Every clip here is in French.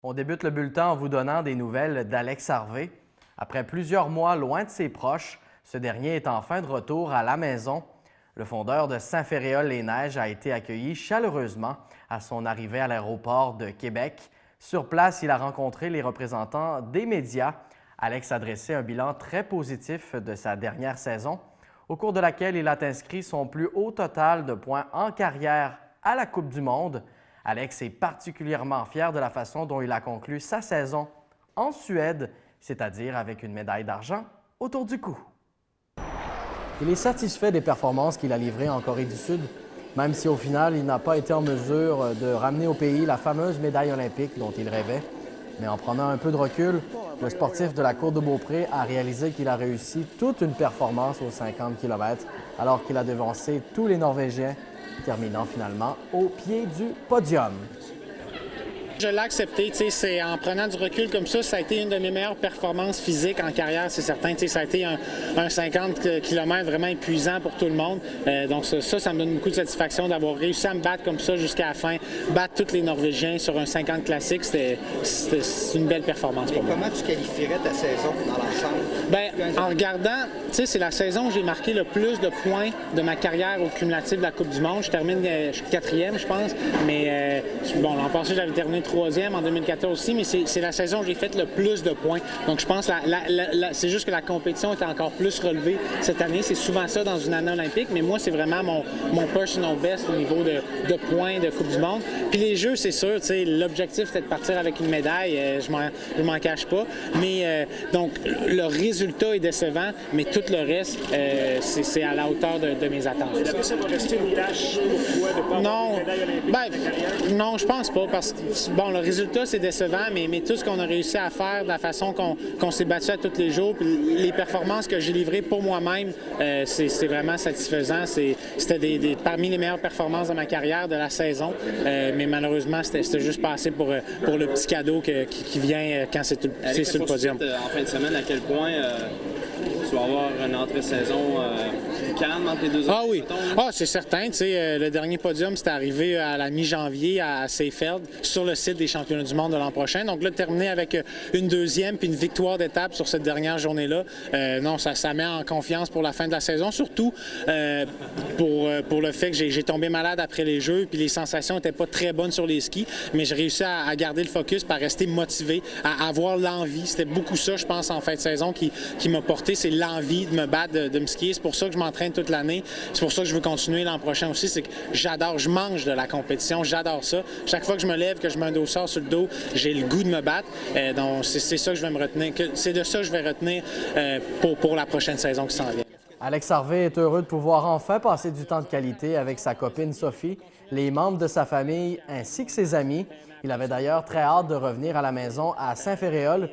On débute le bulletin en vous donnant des nouvelles d'Alex Harvey. Après plusieurs mois loin de ses proches, ce dernier est enfin de retour à la maison. Le fondeur de Saint-Féréol-les-Neiges a été accueilli chaleureusement à son arrivée à l'aéroport de Québec. Sur place, il a rencontré les représentants des médias. Alex a dressé un bilan très positif de sa dernière saison, au cours de laquelle il a inscrit son plus haut total de points en carrière à la Coupe du monde. Alex est particulièrement fier de la façon dont il a conclu sa saison en Suède, c'est-à-dire avec une médaille d'argent autour du cou. Il est satisfait des performances qu'il a livrées en Corée du Sud, même si au final, il n'a pas été en mesure de ramener au pays la fameuse médaille olympique dont il rêvait. Mais en prenant un peu de recul, le sportif de la Côte de Beaupré a réalisé qu'il a réussi toute une performance aux 50 km, alors qu'il a devancé tous les Norvégiens, terminant finalement au pied du podium. Je l'ai accepté, c'est en prenant du recul comme ça a été une de mes meilleures performances physiques en carrière, c'est certain. Ça a été un 50 km vraiment épuisant pour tout le monde. Donc ça me donne beaucoup de satisfaction d'avoir réussi à me battre comme ça jusqu'à la fin, battre tous les Norvégiens sur un 50 classique, c'est une belle performance pour moi. Comment tu qualifierais ta saison dans l'ensemble? Bien, en regardant, c'est la saison où j'ai marqué le plus de points de ma carrière au cumulatif de la Coupe du monde. Je termine quatrième, je pense, mais bon, l'an passé, j'avais terminé troisième en 2014 aussi, mais c'est la saison où j'ai fait le plus de points. Donc, je pense que c'est juste que la compétition est encore plus relevée cette année. C'est souvent ça dans une année olympique, mais moi, c'est vraiment mon personal best au niveau de points de Coupe du monde. Puis les Jeux, c'est sûr, l'objectif, c'était de partir avec une médaille. Je m'en cache pas. Mais donc, le résultat est décevant, mais tout le reste, c'est à la hauteur de mes attentes. Est-ce que ça va rester une tâche pour toi de pas avoir une médaille olympique? Non, je pense pas, parce que bon, le résultat, c'est décevant, mais tout ce qu'on a réussi à faire, de la façon qu'on s'est battu à tous les jours, puis les performances que j'ai livrées pour moi-même, c'est vraiment satisfaisant. C'était parmi les meilleures performances de ma carrière, de la saison, mais malheureusement, c'était juste pas assez pour le petit cadeau qui vient quand c'est sur le podium. En fin de semaine, à quel point tu vas avoir une entrée-saison calme entre les deux autres? Ah oui, c'est certain. Le dernier podium, c'était arrivé à la mi-janvier à Seefeld, sur le site des championnats du monde de l'an prochain. Donc là, terminer avec une deuxième puis une victoire d'étape sur cette dernière journée-là, non, ça met en confiance pour la fin de la saison, surtout pour le fait que j'ai tombé malade après les Jeux, puis les sensations n'étaient pas très bonnes sur les skis, mais j'ai réussi à garder le focus, à rester motivé, à avoir l'envie. C'était beaucoup ça, je pense, en fin de saison qui m'a porté, c'est l'envie de me battre, de me skier. C'est pour ça que je m'entraîne toute l'année. C'est pour ça que je veux continuer l'an prochain aussi. C'est que j'adore, je mange de la compétition, j'adore ça. Chaque fois que je me lève, que je mets un dossard sur le dos, j'ai le goût de me battre. Donc c'est ça que je vais me retenir. C'est de ça que je vais retenir pour la prochaine saison qui s'en vient. Alex Harvey est heureux de pouvoir enfin passer du temps de qualité avec sa copine Sophie, les membres de sa famille ainsi que ses amis. Il avait d'ailleurs très hâte de revenir à la maison à Saint-Féréol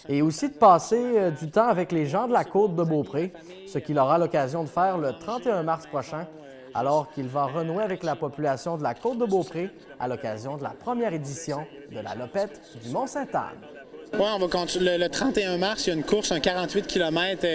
et aussi de passer du temps avec les gens de la Côte de Beaupré, ce qu'il aura l'occasion de faire le 31 mars prochain, alors qu'il va renouer avec la population de la Côte de Beaupré à l'occasion de la première édition de la Lopette du Mont-Sainte-Anne. Oui, on va continuer. Le 31 mars, il y a une course, un 48 km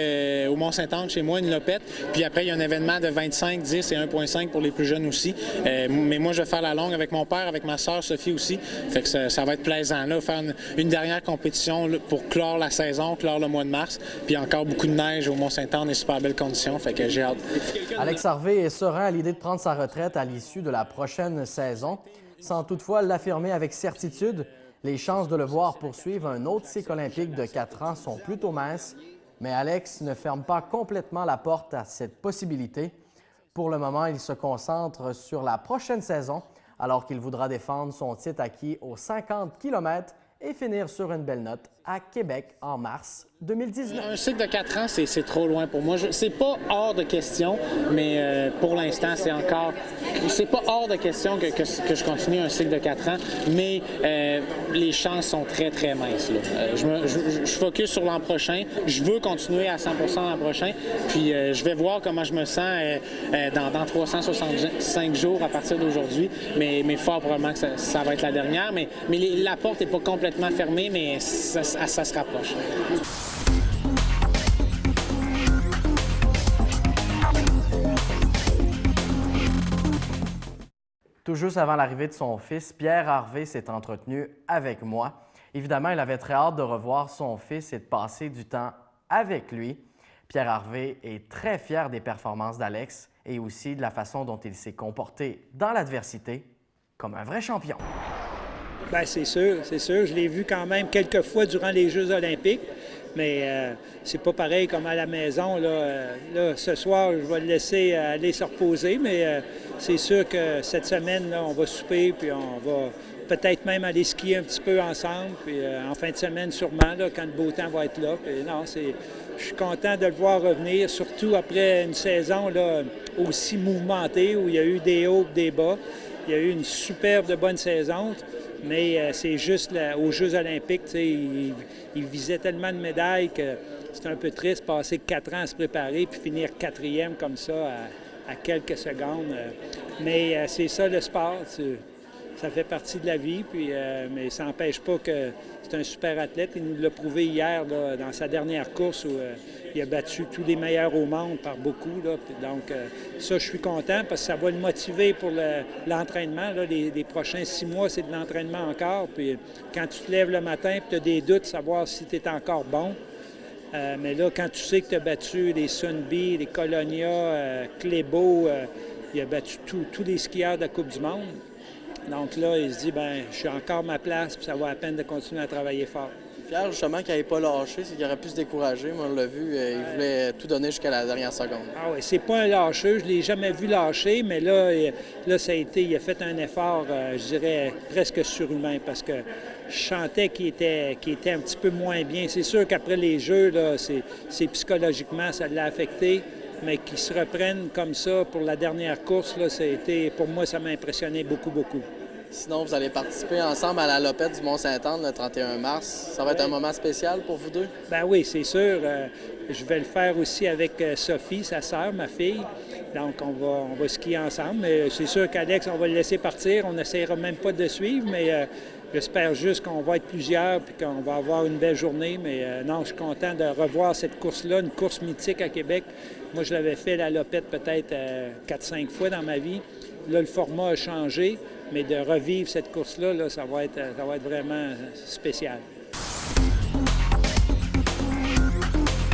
au Mont-Sainte-Anne chez moi, une lopette. Puis après, il y a un événement de 25, 10 et 1,5 pour les plus jeunes aussi. Mais moi, je vais faire la longue avec mon père, avec ma sœur Sophie aussi. Fait que ça va être plaisant, là, faire une dernière compétition là, pour clore la saison, clore le mois de mars. Puis encore beaucoup de neige au Mont-Sainte-Anne et super belles conditions. Fait que j'ai hâte. Alex Harvey est serein à l'idée de prendre sa retraite à l'issue de la prochaine saison, sans toutefois l'affirmer avec certitude. Les chances de le voir poursuivre un autre cycle olympique de 4 ans sont plutôt minces, mais Alex ne ferme pas complètement la porte à cette possibilité. Pour le moment, il se concentre sur la prochaine saison, alors qu'il voudra défendre son titre acquis aux 50 km et finir sur une belle note à Québec en mars 2019. Un cycle de 4 ans, c'est trop loin pour moi. C'est pas hors de question, mais pour l'instant, c'est pas hors de question que je continue un cycle de 4 ans, mais les chances sont très, très minces. Là. Je focus sur l'an prochain. Je veux continuer à 100% l'an prochain, puis je vais voir comment je me sens dans 365 jours à partir d'aujourd'hui, mais fort probablement que ça va être la dernière. Mais la porte n'est pas complètement fermée, mais ça se rapproche. Tout juste avant l'arrivée de son fils, Pierre Harvey s'est entretenu avec moi. Évidemment, il avait très hâte de revoir son fils et de passer du temps avec lui. Pierre Harvey est très fier des performances d'Alex et aussi de la façon dont il s'est comporté dans l'adversité comme un vrai champion. Bien, c'est sûr. Je l'ai vu quand même quelques fois durant les Jeux olympiques, mais c'est pas pareil comme à la maison. Là, ce soir, je vais le laisser aller se reposer, mais c'est sûr que cette semaine, là, on va souper, puis on va peut-être même aller skier un petit peu ensemble, puis en fin de semaine sûrement, là, quand le beau temps va être là. Puis, non, je suis content de le voir revenir, surtout après une saison là, aussi mouvementée, où il y a eu des hauts et des bas. Il y a eu une superbe de bonne saison, mais c'est juste aux Jeux olympiques, il visait tellement de médailles que c'est un peu triste de passer 4 ans à se préparer puis finir 4e comme ça à quelques secondes. Mais c'est ça le sport, ça fait partie de la vie, puis, mais ça n'empêche pas que c'est un super athlète. Il nous l'a prouvé hier là, dans sa dernière course où il a battu tous les meilleurs au monde par beaucoup. Là. Donc ça, je suis content parce que ça va le motiver pour l'entraînement. Les prochains 6 mois, c'est de l'entraînement encore. Puis quand tu te lèves le matin et tu as des doutes, savoir si tu es encore bon. Mais là, quand tu sais que tu as battu les Sunby, les Colonia, Clébo, il a battu tous les skieurs de la Coupe du monde. Donc là, il se dit, bien, je suis encore à ma place, puis ça vaut la peine de continuer à travailler fort. Fier justement qu'il n'ait pas lâché, c'est qu'il aurait pu se décourager. Moi, on l'a vu, il voulait tout donner jusqu'à la dernière seconde. Ah oui, c'est pas un lâcheux, je ne l'ai jamais vu lâcher, mais là, ça a été, il a fait un effort, je dirais, presque surhumain, parce que je sentais qu'il était un petit peu moins bien. C'est sûr qu'après les Jeux, là, c'est psychologiquement, ça l'a affecté. Mais qu'ils se reprennent comme ça pour la dernière course, là, pour moi, ça m'a impressionné beaucoup, beaucoup. Sinon, vous allez participer ensemble à la Lopette du Mont-Saint-Anne le 31 mars. Ça va être un moment spécial pour vous deux? Bien oui, c'est sûr. Je vais le faire aussi avec Sophie, sa sœur, ma fille. Donc, on va skier ensemble. Mais c'est sûr qu'Alex, on va le laisser partir. On n'essaiera même pas de le suivre, mais j'espère juste qu'on va être plusieurs et qu'on va avoir une belle journée. Mais non, je suis content de revoir cette course-là, une course mythique à Québec. Moi, je l'avais fait la Lopette peut-être 4-5 fois dans ma vie. Là, le format a changé, mais de revivre cette course-là, là, ça va être vraiment spécial.